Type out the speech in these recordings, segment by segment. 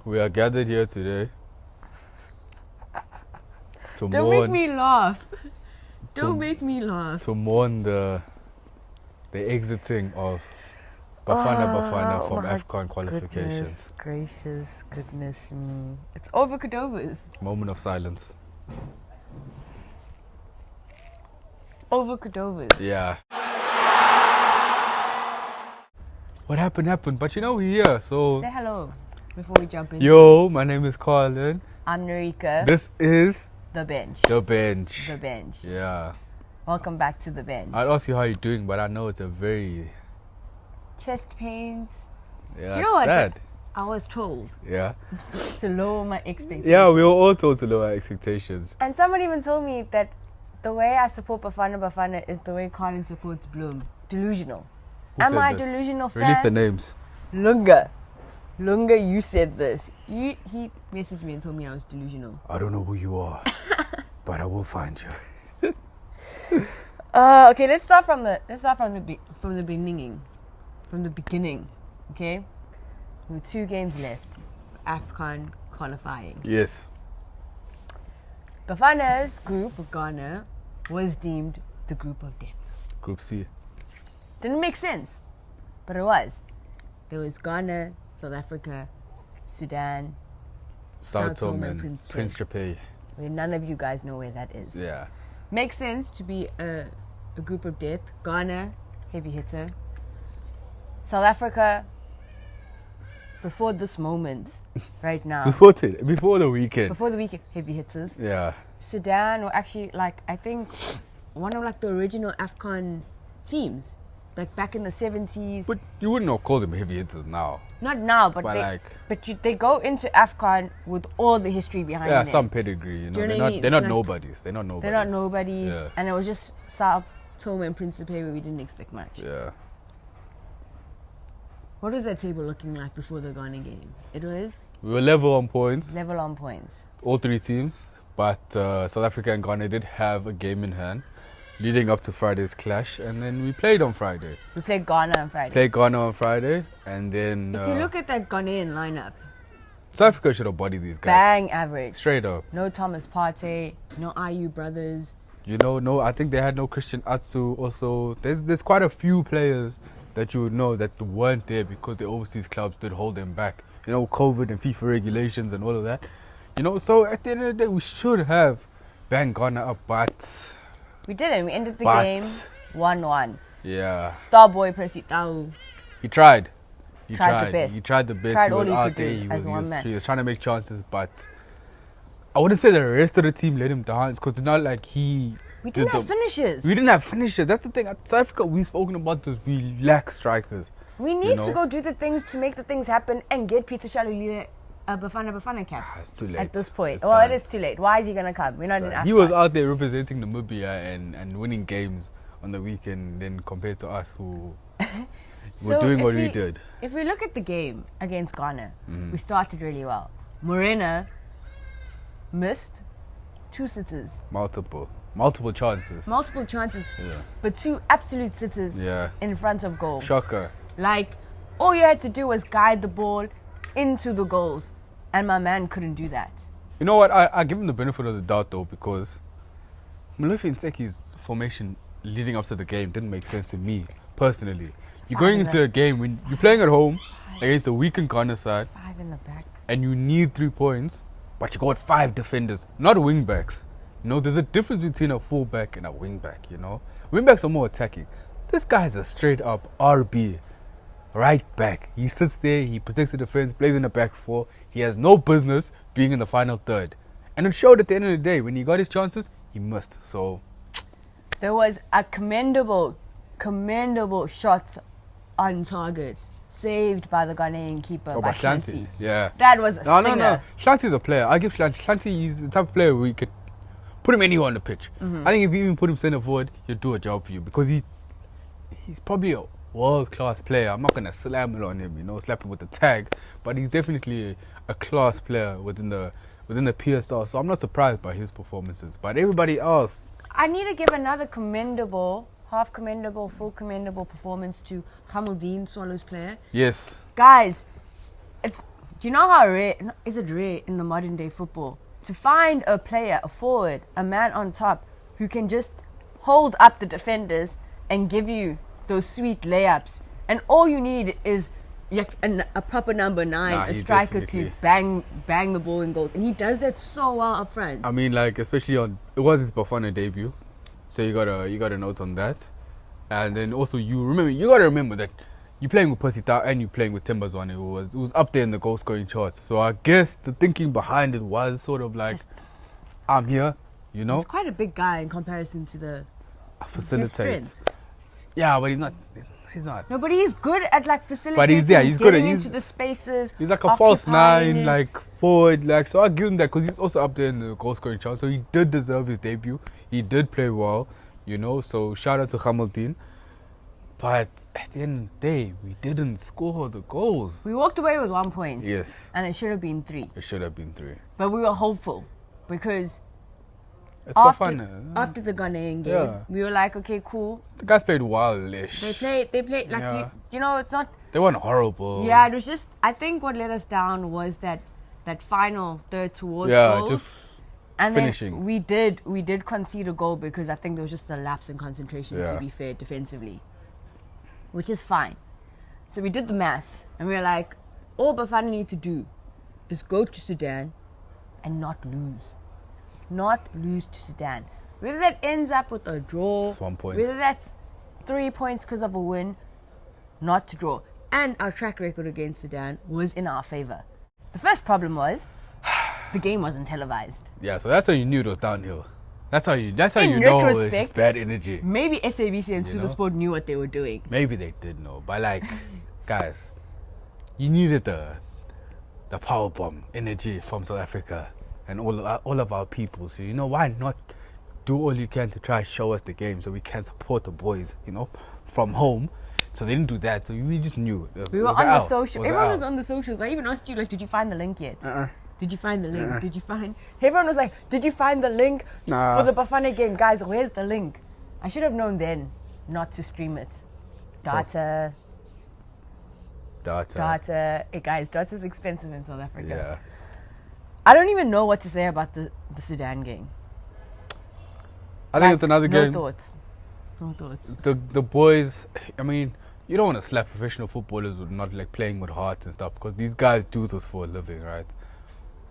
We are gathered here today to Don't mourn. make me laugh. Don't make me laugh. To mourn the exiting of Bafana Bafana from AFCON qualifications. Goodness me. It's over Cordovas. Moment of silence. Over Cordovas. Yeah. What happened, but you know we're here, so... Say hello before we jump in. Yo, my name is Colin. I'm Narika. This is... The Bench. The Bench. The Bench. Yeah. Welcome back to The Bench. I'd ask you how you're doing, but I know it's a very... Chest pains. Yeah, Do you know what? sad. I was told Yeah. to lower my expectations. Yeah, we were all told to lower expectations. And someone even told me that the way I support Bafana Bafana is the way Colin supports Bloom. Delusional. Who Am said I a this? delusional fan? Release the names. Lunga, you said this. He messaged me and told me I was delusional. I don't know who you are, but I will find you. Okay, let's start from the beginning. From the beginning, okay? There were 2 games left. AFCON qualifying. Yes. Bafana's group of Ghana was deemed the group of death. Group C. Didn't make sense, but it was. There was Ghana, South Africa, Sudan, Sao Sao Tome Tome and and Prince Prince where none of you guys know where that is. Yeah. Makes sense to be a group of death. Ghana, heavy hitter. South Africa, before this moment, right now. Before the weekend. Before the weekend, heavy hitters. Yeah. Sudan were actually, I think, one of, the original AFCON teams. Back in the 70s. But you wouldn't have called them heavy hitters now. Not now, but they go into AFCON with all the history behind Yeah, it. some pedigree. You know, Do you know they're what I not. mean? They're not Like, nobodies. They're not nobodies. They're not nobodies. Yeah. And it was just Sao Tome and Principe where we didn't expect much. Yeah. What was that table looking like before the Ghana game? It was We were level on points. level on points. All 3 teams, but South Africa and Ghana did have a game in hand, leading up to Friday's clash, and then we played on Friday. We played Ghana on Friday. Played Ghana on Friday, and then If you look at that Ghanaian lineup, South Africa should have bodied these guys. bang average. Straight up. No Thomas Partey, no IU brothers. You know, no, I think they had no Christian Atsu. Also, there's quite a few players that you would know that weren't there because the overseas clubs did hold them back. You know, COVID and FIFA regulations and all of that. You know, so at the end of the day, we should have banged Ghana up, but... We didn't. We ended the game 1-1. Yeah. Starboy Percy Tau. He tried. He Tried the best. He tried the best. Tried He all was he out could there. do He as one was man. trying to make chances, but I wouldn't say the rest of the team let him down because it's not like he... We didn't have finishers. We didn't have finishers. That's the thing. At South Africa, we've spoken about this. We lack strikers. We need to go do the things to make the things happen and get Peter Shalulile a Bafana cap. It's too late. At this point. It's Well, done. it is too late. Why is he going to come? We're not in AFCON. He was out there representing Namibia and winning games on the weekend then compared to us who were doing what we did. If we look at the game against Ghana, we started really well. Morena missed 2 sitters. Multiple chances. Multiple chances, Yeah. but 2 absolute sitters Yeah. in front of goal. Shocker. All you had to do was guide the ball into the goals, and my man couldn't do that. You know what? I give him the benefit of the doubt though because Ntseki's formation leading up to the game didn't make sense to me personally. You're going into a game when you're playing at home against a weakened Ghana side 5 in the back. and you need 3 points, but you got 5 defenders, not wing backs. You know, there's a difference between a full back and a wing back, you know. Wing backs are more attacking. This guy's a straight up RB. Right back. He sits there, he protects the defense, plays in the back 4. He has no business being in the final third. And it showed at the end of the day, when he got his chances, he missed. So There was a commendable shot on target saved by the Ghanaian keeper by Shanti. Yeah. That was a stinger. No. Shanti's a player. I give Shanti is the type of player where you could put him anywhere on the pitch. I think if you even put him centre forward, he'll do a job for you because he's probably a world-class player. I'm not going to slam it on him, you know, slap him with the tag, but he's definitely a class player within the PSL, so I'm not surprised by his performances. But everybody else... I need to give another commendable, half commendable, full commendable performance to Hameldine, Swallows player. Yes. Guys, Do you know how rare, is it rare in the modern day football to find a player, a forward, a man on top who can just hold up the defenders and give you those sweet layups, and all you need is a proper number 9, a striker to bang the ball in goal, and he does that so well up front. I mean, like, especially it was his Bafana debut, so you gotta note on that. And then also you gotta remember that you're playing with Percy Tau and you're playing with Timbazwane, it was up there in the goal scoring charts. So I guess the thinking behind it was sort of like, I'm here, you know. He's quite a big guy in comparison to the facilitates. Yeah, but he's not. He's not. No, but he's good at like facilitating. But he's there. He's good at into the spaces. He's like a false 9, like forward, like, so I give him that because he's also up there in the goal scoring chart. So he did deserve his debut. He did play well, you know. So shout out to Hamilton. But at the end of the day, we didn't score the goals. We walked away with 1 point. Yes. And it should have been 3. It should have been 3. But we were hopeful because it's after the Ghanaian game, we were like, okay, cool. The guys played wild-ish. They played like, you know, it's not... They weren't horrible. Yeah, it was just... I think what let us down was that final third towards goal. Just and finishing. Then we did concede a goal because I think there was just a lapse in concentration, to be fair, defensively. Which is fine. So we did the maths, and we were like, all Bafana need to do is go to Sudan and not lose. Not lose to Sudan. Whether that ends up with a draw, Just 1 point. whether that's 3 points because of a win, not to draw. And our track record against Sudan was in our favour. The first problem was the game wasn't televised. Yeah, so that's how you knew it was downhill. That's how you In know retrospect, it's bad energy. Maybe SABC and Supersport knew what they were doing. Maybe they did know, but like, guys, you needed the power bomb energy from South Africa and all of our people. So you know, why not do all you can to try to show us the game so we can support the boys, you know, from home. So they didn't do that. So we just knew. We were on the social. Everyone was on the socials. I even asked you, like, did you find the link yet? Did you find the link? Did you find... Everyone was like, did you find the link for the Bafana game? Guys, where's the link? I should have known then not to stream it. Data. Hey, guys, data's expensive in South Africa. Yeah. I don't even know what to say about the Sudan game. I think it's another game. No thoughts. The boys, I mean, you don't want to slap professional footballers with not like playing with heart and stuff, because these guys do this for a living, right?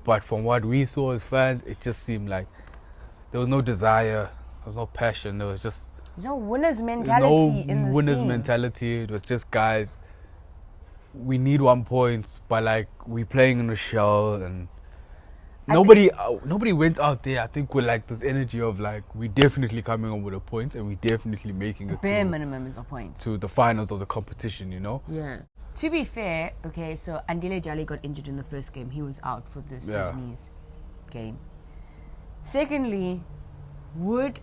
But from what we saw as fans, it just seemed like there was no desire, there was no passion, there's no winner's mentality in this winner's team. mentality. It was just, guys, we need 1 point, but like we playing in a shell, and nobody went out there, I think, with like this energy of like, we definitely coming on with a point and we definitely making it bare minimum is a point to the finals of the competition, you know? Yeah. To be fair, okay, so Andile Jali got injured in the first game. He was out for the Sudanese game. Secondly, would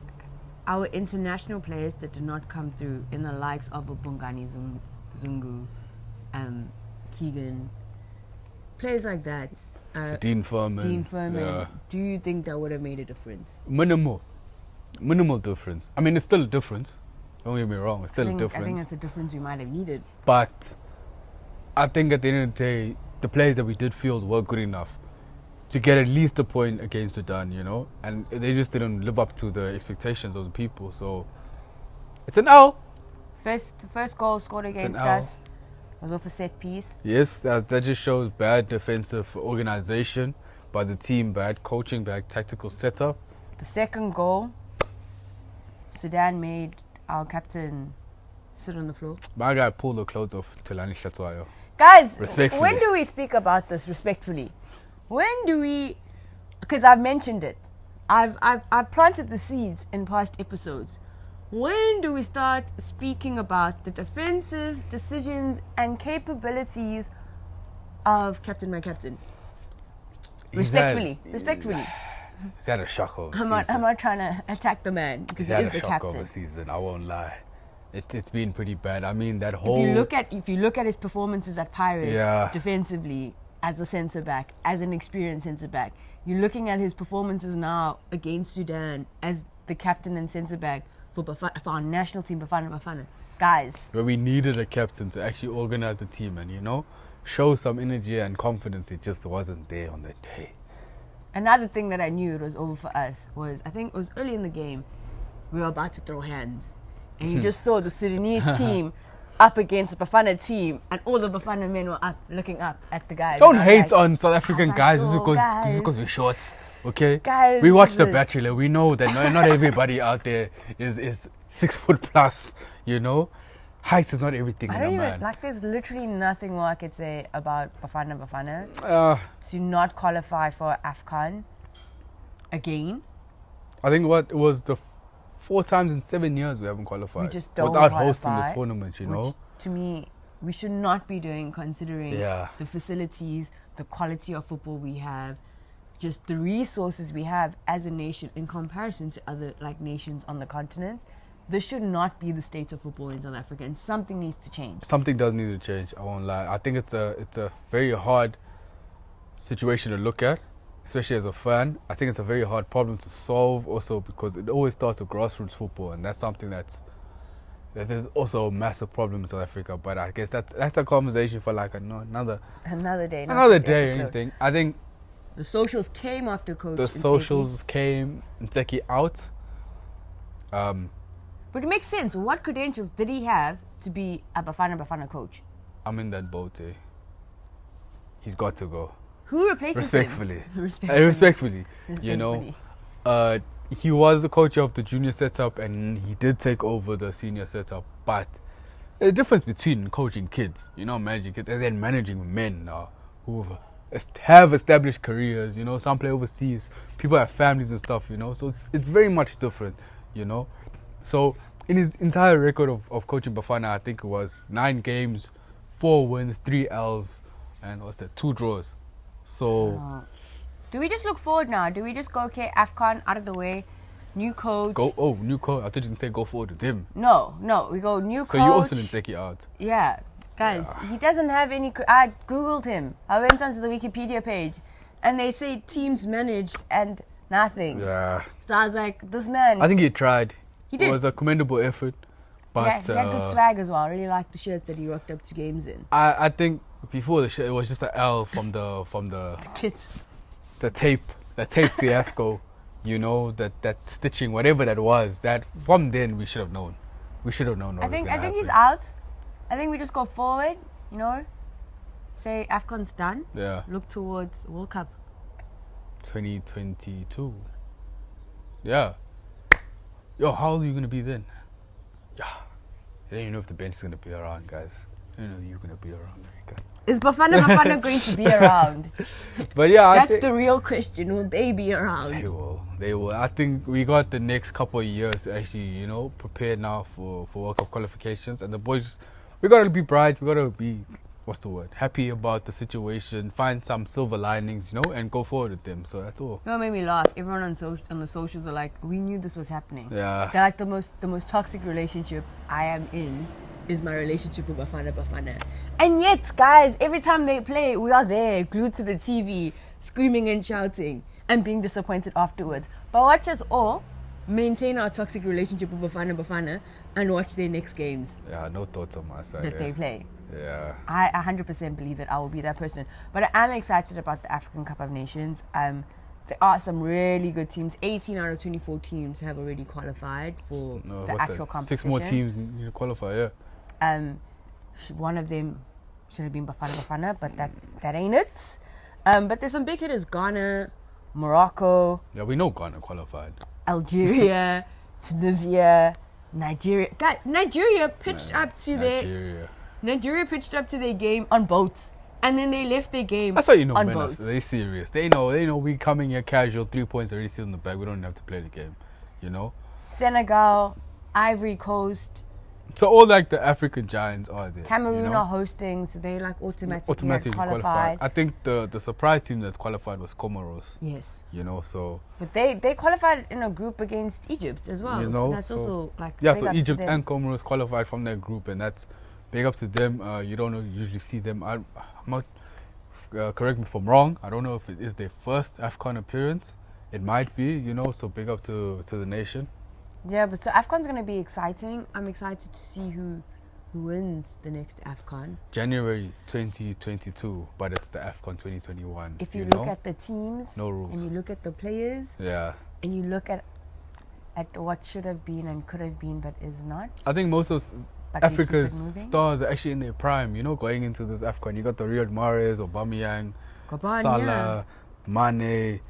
our international players that did not come through, in the likes of Bongani Zungu, Keegan, players like that, Dean Furman, do you think that would have made a difference? Minimal difference. I mean, it's still a difference. Don't get me wrong, it's still a difference. I think it's a difference we might have needed. But I think at the end of the day, the players that we did field were good enough to get at least a point against Sudan, you know? And they just didn't live up to the expectations of the people. So it's an L. First goal scored against us was off a set piece. Yes, that just shows bad defensive organization by the team, bad coaching, bad tactical setup. The second goal, Sudan made our captain sit on the floor. My guy pulled the clothes off Telani Hlatshwayo. Guys, respectfully. When do we speak about this respectfully? When do we... Because I've mentioned it. I've planted the seeds in past episodes. When do we start speaking about the defensive decisions and capabilities of my captain? Respectfully. He's had a shock of a season. I'm not trying to attack the man, because he is the captain. He's had a shock of a season, I won't lie. It's been pretty bad. I mean, that whole... If you look at his performances at Pirates, defensively, as a centre-back, as an experienced centre-back, you're looking at his performances now against Sudan as the captain and centre-back for our national team, Bafana Bafana. Guys. But we needed a captain to actually organize the team and, you know, show some energy and confidence. It just wasn't there on the day. Another thing that I knew it was over for us was, I think it was early in the game, we were about to throw hands. And you just saw the Sudanese team up against the Bafana team, and all the Bafana men were up, looking up at the guys. Don't hate on South African like, guys "Oh, because we're short. Okay? Guys, we watched The this- Bachelor. We know that not everybody out there is 6 foot plus, you know? Height is not everything I in don't a even, man. like, there's literally nothing more I could say about Bafana Bafana to not qualify for AFCON again. I think it was the 4 times in 7 years we haven't qualified. We just don't without hosting qualify, the tournament, you know? Which, to me, we should not be doing, considering Yeah. the facilities, the quality of football we have, just the resources we have as a nation in comparison to other nations on the continent. This should not be the state of football in South Africa, and something needs to change. Something does need to change. I won't lie. I think it's a very hard situation to look at, especially as a fan. I think it's a very hard problem to solve, also because it always starts with grassroots football, and that's something that is also a massive problem in South Africa. But I guess that's a conversation for another Day. not another this day. episode. Anything. I think The socials came after Coach the Ntseki. socials came Ntseki out. But it makes sense. What credentials did he have to be a Bafana Bafana coach? I'm in that boat. He's got to go. Who replaces Respectfully. him? Respectfully, you know. He was the coach of the junior setup and he did take over the senior setup. But there's a difference between coaching kids, managing kids, and then managing men who have established careers, some play overseas, people have families and stuff, so it's very much different, So in his entire record of coaching Bafana, I think it was 9 games, 4 wins, 3 L's, and 2 draws. So do we just look forward now? Do we just go, okay, AFCON out of the way, new coach? New coach. I thought you didn't say go forward with him. No, we go new coach. So you also didn't take it out. Yeah, guys, he doesn't have any. I googled him. I went onto the Wikipedia page, and they say teams managed and nothing. Yeah. So I was like, this man. I think he tried. He did. It was a commendable effort. But he had good swag as well. I really liked the shirts that he rocked up to games in. I think before the show it was just an L from the Kids. the tape fiasco, that stitching, whatever that was. That from then we should have known. We should have known. I think he's out. I think we just go forward. Say AFCON's done. Yeah. Look towards World Cup. 2022. Yeah. Yo, how old are you gonna be then? Yeah. I don't even know if the bench is gonna be around, guys. I don't know if you're gonna be around. Is Bafana Bafana going to be around? But yeah, That's the real question. Will they be around? They will. I think we got the next couple of years to actually, prepare now for World Cup qualifications. And the boys, we gotta be bright. We gotta be, happy about the situation. Find some silver linings, and go forward with them. So that's all. You know what made me laugh? Everyone on the socials are like, we knew this was happening. Yeah. They're like, the most toxic relationship I am in is my relationship with Bafana Bafana. And yet, guys, every time they play, we are there, glued to the TV, screaming and shouting, and being disappointed afterwards. But watch us all maintain our toxic relationship with Bafana Bafana and watch their next games Yeah, no thoughts on my side. that they play. Yeah. I 100% believe that I will be that person. But I'm excited about the African Cup of Nations. There are some really good teams. 18 out of 24 teams have already qualified for the actual competition. 6 more teams need to qualify, yeah. One of them should have been Bafana Bafana, but that ain't it. But there's some big hitters: Ghana, Morocco. Yeah, we know Ghana qualified. Algeria, Tunisia, Nigeria. God, Nigeria pitched up to their game on boats, and then they left their game That's how you know on men boats. they serious. They know we coming here casual, 3 points already still in the bag. We don't have to play the game, Senegal, Ivory Coast, So all the African giants are there. Cameroon are hosting, so they automatically qualified. I think the surprise team that qualified was Comoros. Yes. So. But they qualified in a group against Egypt as well. So that's also Yeah, so Egypt and Comoros qualified from that group, and that's big up to them. You don't usually see them. I'm not. Correct me if I'm wrong. I don't know if it is their first AFCON appearance. It might be, so big up to the nation. Yeah, but so AFCON's going to be exciting. I'm excited to see who who wins the next AFCON. January 2022, but it's the AFCON 2021. If you look at the teams, no rules, and you look at the players, and you look at what should have been and could have been but is not. I think most of Africa's stars are actually in their prime, going into this AFCON. You got the Riyad Mahrez, Aubameyang, Salah, Mane,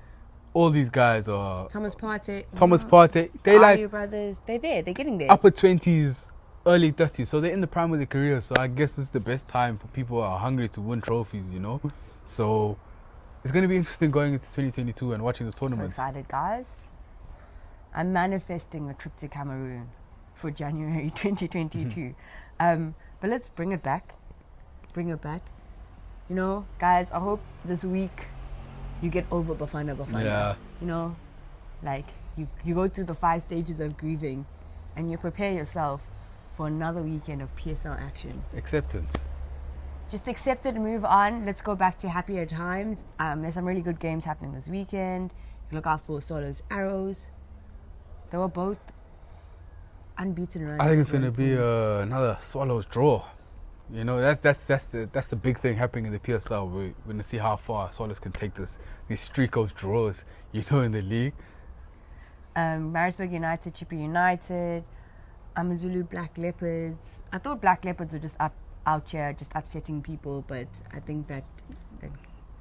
all these guys are... Thomas Partey. They brothers, they're there, they're getting there. Upper 20s, early 30s, so they're in the prime of their career. So I guess this is the best time for people who are hungry to win trophies, So it's going to be interesting going into 2022 and watching this tournament. So excited, guys. I'm manifesting a trip to Cameroon for January 2022. But let's bring it back. Guys, I hope this week you get over Bafana Bafana. Yeah. You go through the 5 stages of grieving and you prepare yourself for another weekend of PSL action. Acceptance. Just accept it and move on. Let's go back to happier times. There's some really good games happening this weekend. You look out for Swallows Arrows. They were both unbeaten runs. I think it's going to be another Swallows draw. That's the big thing happening in the PSL. We're going to see how far Swallows can take this streak of draws, in the league. Maritzburg United, Chippa United, Amazulu Black Leopards. I thought Black Leopards were just out here, just upsetting people, but I think that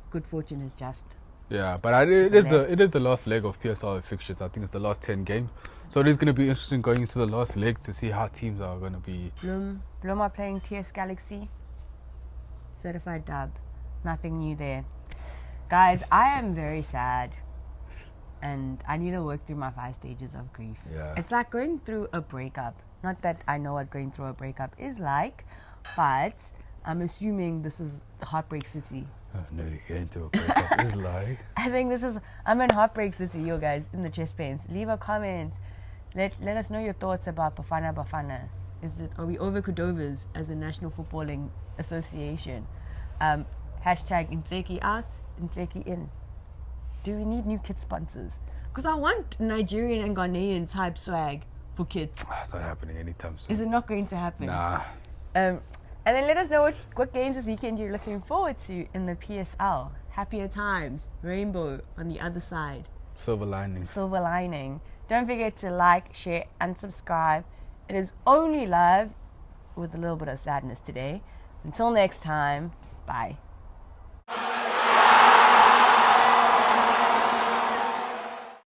good fortune is just... Yeah, but it is the last leg of PSL fixtures. I think it's the last 10 games. So it is going to be interesting going into the last leg to see how teams are going to be. Bloom are playing TS Galaxy. Certified dub. Nothing new there. Guys, I am very sad. And I need to work through my 5 stages of grief. Yeah. It's like going through a breakup. Not that I know what going through a breakup is like, but I'm assuming this is Heartbreak City. Oh, no, you can't do a breakup. It's like... I think I'm in Heartbreak City, you guys, in the chest pains. Leave a comment. Let us know your thoughts about Bafana Bafana. Are we over Cordovas as a National Footballing Association? Hashtag Ntseki out, Ntseki in. Do we need new kit sponsors? Because I want Nigerian and Ghanaian type swag for kits. It's not happening anytime soon. Is it not going to happen? Nah. And then let us know what games this weekend you're looking forward to in the PSL. Happier times, rainbow on the other side. Silver lining. Don't forget to like, share, and subscribe. It is only love with a little bit of sadness today. Until next time, bye.